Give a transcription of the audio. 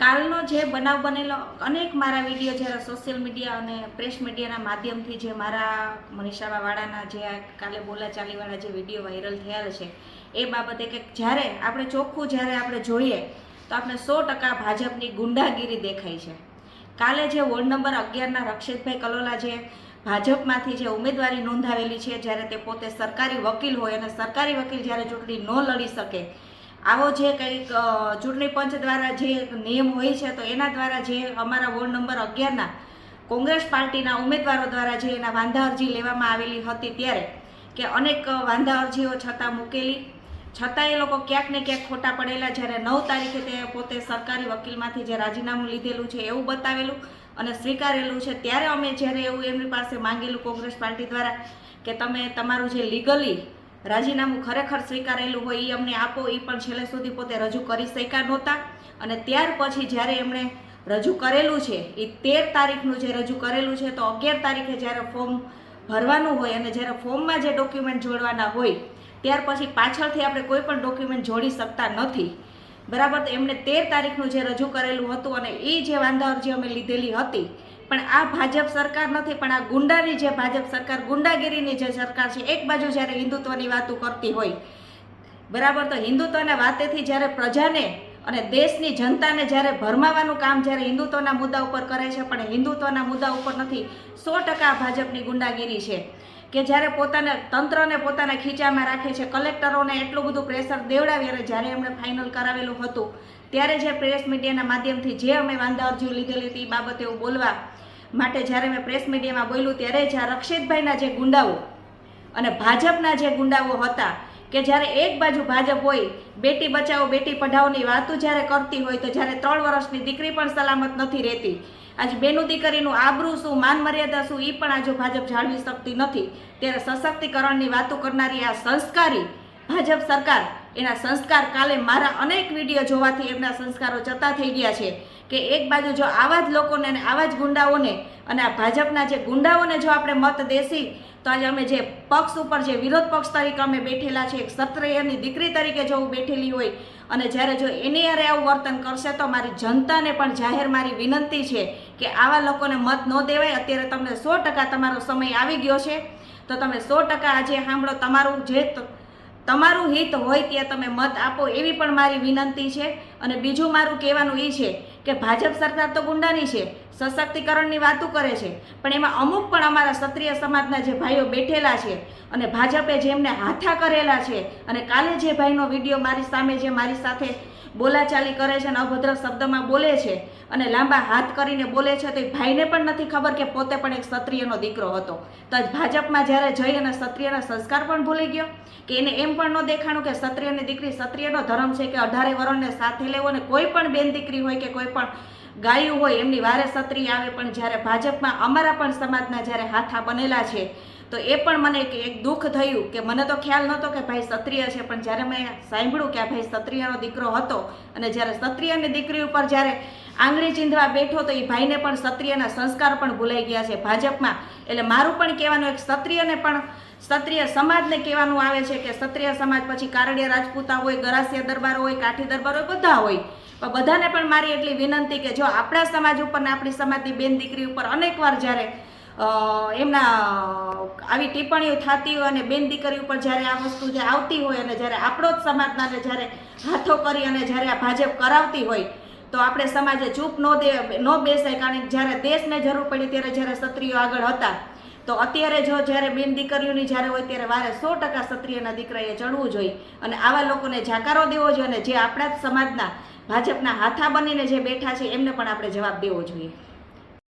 કાલનો જે બનાવ બનેલો અનેક મારા વિડીયો જ્યારે સોશિયલ મીડિયા અને પ્રેસ મીડિયાના માધ્યમથી જે મારા મનીષાવાળાના જે કાલે બોલાચાલીવાળા જે વિડીયો વાયરલ થયા છે એ બાબતે કે જ્યારે આપણે ચોખ્ખું જ્યારે આપણે જોઈએ તો આપણે 100% ભાજપની ગુંડાગીરી દેખાય છે। કાલે જે વોર્ડ નંબર 11ના રક્ષિતભાઈ કલોલા જે ભાજપમાંથી જે ઉમેદવારી નોંધાવેલી છે, જ્યારે તે પોતે સરકારી વકીલ હોય અને સરકારી વકીલ જ્યારે ચૂંટણી ન લડી શકે, આવો જે કંઈક ચૂંટણી પંચ દ્વારા જે નિયમ હોય છે તો એના દ્વારા જે અમારા વોર્ડ નંબર 11ના કોંગ્રેસ પાર્ટીના ઉમેદવારો દ્વારા જે એના વાંધા અરજી લેવામાં આવેલી હતી, ત્યારે કે અનેક વાંધા અરજીઓ છતાં મૂકેલી છતાં એ લોકો ક્યાંક ને ક્યાંક ખોટા પડેલા। જ્યારે 9 તારીખે તે પોતે સરકારી વકીલમાંથી જે રાજીનામું લીધેલું છે એવું બતાવેલું અને સ્વીકારેલું છે, ત્યારે અમે જ્યારે એવું એમની પાસે માંગેલું કોંગ્રેસ પાર્ટી દ્વારા કે તમે તમારું જે લીગલી રાજીનામું ખરેખર સ્વીકારેલું હોય એ અમને આપો, એ પણ છેલ્લે સુધી પોતે રજૂ કરી શક્યા નહોતા। અને ત્યાર પછી જ્યારે એમણે રજૂ કરેલું છે એ 13 તારીખનું જે રજૂ કરેલું છે, તો 11 તારીખે જ્યારે ફોર્મ ભરવાનું હોય અને જ્યારે ફોર્મમાં જે ડોક્યુમેન્ટ જોડવાના હોય ત્યાર પછી પાછળથી આપણે કોઈ પણ ડોક્યુમેન્ટ જોડી શકતા નથી, બરાબર। તો એમણે 13 તારીખનું જે રજૂ કરેલું હતું અને એ જે વાંધા અરજી અમે લીધેલી હતી, પણ આ ભાજપ સરકાર નથી, પણ આ ગુંડાની જે ભાજપ સરકાર, ગુંડાગીરીની જે સરકાર છે, એક બાજુ જ્યારે હિન્દુત્વની વાતો કરતી હોય, બરાબર, તો હિન્દુત્વના વાતેથી જ્યારે પ્રજાને અને દેશની જનતાને જ્યારે ભરમાવાનું કામ જ્યારે હિન્દુત્વના મુદ્દા ઉપર કરે છે, પણ હિન્દુત્વના મુદ્દા ઉપર નથી, 100% ભાજપની ગુંડાગીરી છે કે જ્યારે પોતાના તંત્રને પોતાના ખીચામાં રાખે છે, કલેક્ટરોને એટલું બધું પ્રેશર દેવડાવી અને જ્યારે એમણે ફાઇનલ કરાવેલું હતું ત્યારે જે પ્રેસ મીડિયાના માધ્યમથી જે અમે વાંધા અરજીઓ લીધેલી હતી એ બાબતે એવું બોલવા માટે જ્યારે મેં પ્રેસ મીડિયામાં બોલ્યું, ત્યારે જ આ રક્ષિતભાઈના જે ગુંડાઓ અને ભાજપના જે ગુંડાઓ હતા કે જ્યારે એક બાજુ ભાજપ હોય બેટી બચાવો બેટી પઢાઓની વાતો જ્યારે કરતી હોય, તો જ્યારે 3 વર્ષની દીકરી પણ સલામત નથી રહેતી, આજે બેનું દીકરીનું આબરૂ શું, માન મર્યાદા શું, એ પણ આજે ભાજપ જાળવી શકતી નથી, ત્યારે સશક્તિકરણની વાતો કરનારી આ સંસ્કારી ભાજપ સરકાર, એના સંસ્કાર કાલે મારા અનેક વિડીયો જોવાથી એમના સંસ્કારો જતા થઈ ગયા છે કે એક બાજુ જો આવા જ લોકોને અને આવા જ ગુંડાઓને અને આ ભાજપના જે ગુંડાઓને જો આપણે મત દેશી, તો આજે અમે જે પક્ષ ઉપર જે વિરોધ પક્ષ તરીકે અમે બેઠેલા છે, એક ક્ષત્રિયની દીકરી તરીકે જો હું બેઠેલી હોય અને જ્યારે જો એની અરે આવું વર્તન કરશે, તો મારી જનતાને પણ જાહેર મારી વિનંતી છે કે આવા લોકોને મત ન દેવાય। અત્યારે તમને 100% તમારો સમય આવી ગયો છે, તો તમે 100% આજે સાંભળો, તમારું હિત હોય ત્યાં તમે મત આપો, એવી પણ મારી વિનંતી છે। અને બીજું મારું કહેવાનું એ છે કે ભાજપ સરકાર તો ગુંડાની છે, સશક્તિકરણની વાતો કરે છે, પણ એમાં અમુક પણ અમારા ક્ષત્રિય સમાજના જે ભાઈઓ બેઠેલા છે અને ભાજપે જેમને હાથા કરેલા છે, અને કાલે જે ભાઈનો વિડીયો મારી સામે જે મારી સાથે બોલાચાલી કરે છે અને અભદ્ર શબ્દમાં બોલે છે અને લાંબા હાથ કરીને બોલે છે, તો એ ભાઈને પણ નથી ખબર કે પોતે પણ એક ક્ષત્રિયનો દીકરો હતો, તો ભાજપમાં જ્યારે જઈ અને ક્ષત્રિયના સંસ્કાર પણ ભૂલી ગયો કે એને એમ પણ ન દેખાણું કે ક્ષત્રિયની દીકરી, ક્ષત્રિયનો ધર્મ છે કે 18 વરણને સાથે લેવો, અને કોઈ પણ બેન દીકરી હોય કે કોઈ પણ ગાયું હોય એમની વારે ક્ષત્રિય આવે, પણ જ્યારે ભાજપમાં અમારા પણ સમાજના જ્યારે હાથા બનેલા છે, તો એ પણ મને એક દુઃખ થયું કે મને તો ખ્યાલ નહોતો કે ભાઈ ક્ષત્રિય છે, પણ જ્યારે મેં સાંભળ્યું કે આ ભાઈ ક્ષત્રિયનો દીકરો હતો અને જ્યારે ક્ષત્રિયની દીકરી ઉપર જ્યારે આંગળી ચીંધવા બેઠો, તો એ ભાઈને પણ ક્ષત્રિયના સંસ્કાર પણ ભૂલાઈ ગયા છે ભાજપમાં। એટલે મારું પણ કહેવાનું એક ક્ષત્રિયને પણ ક્ષત્રિય સમાજને કહેવાનું આવે છે કે ક્ષત્રિય સમાજ પછી કારડિયા રાજપૂતા હોય, ગરાસિયા દરબાર હોય, કાઠી દરબાર હોય, બધા હોય, પણ બધાને પણ મારી એટલી વિનંતી કે જો આપણા સમાજ ઉપર ને આપણી સમાજની બેન દીકરી ઉપર અનેકવાર જ્યારે એમના આવી ટિપ્પણીઓ થતી હોય અને બેન દીકરી ઉપર જ્યારે આ વસ્તુ જે આવતી હોય અને જ્યારે આપણો જ સમાજનાને જ્યારે હાથો કરી અને જ્યારે આ ભાજપ કરાવતી હોય, તો આપણે સમાજે ચૂપ ન બેસાય, કારણ કે જ્યારે દેશને જરૂર પડી ત્યારે જ્યારે ક્ષત્રિયો આગળ હતા, તો અત્યારે જો જ્યારે બેન દીકરીઓની જ્યારે હોય ત્યારે વારે 100% ક્ષત્રિયના દીકરાએ ચડવું જોઈએ અને આવા લોકોને જાકારો દેવો જોઈએ, અને જે આપણા જ સમાજના ભાજપના હાથા બનીને જે બેઠા છે એમને પણ આપણે જવાબ દેવો જોઈએ।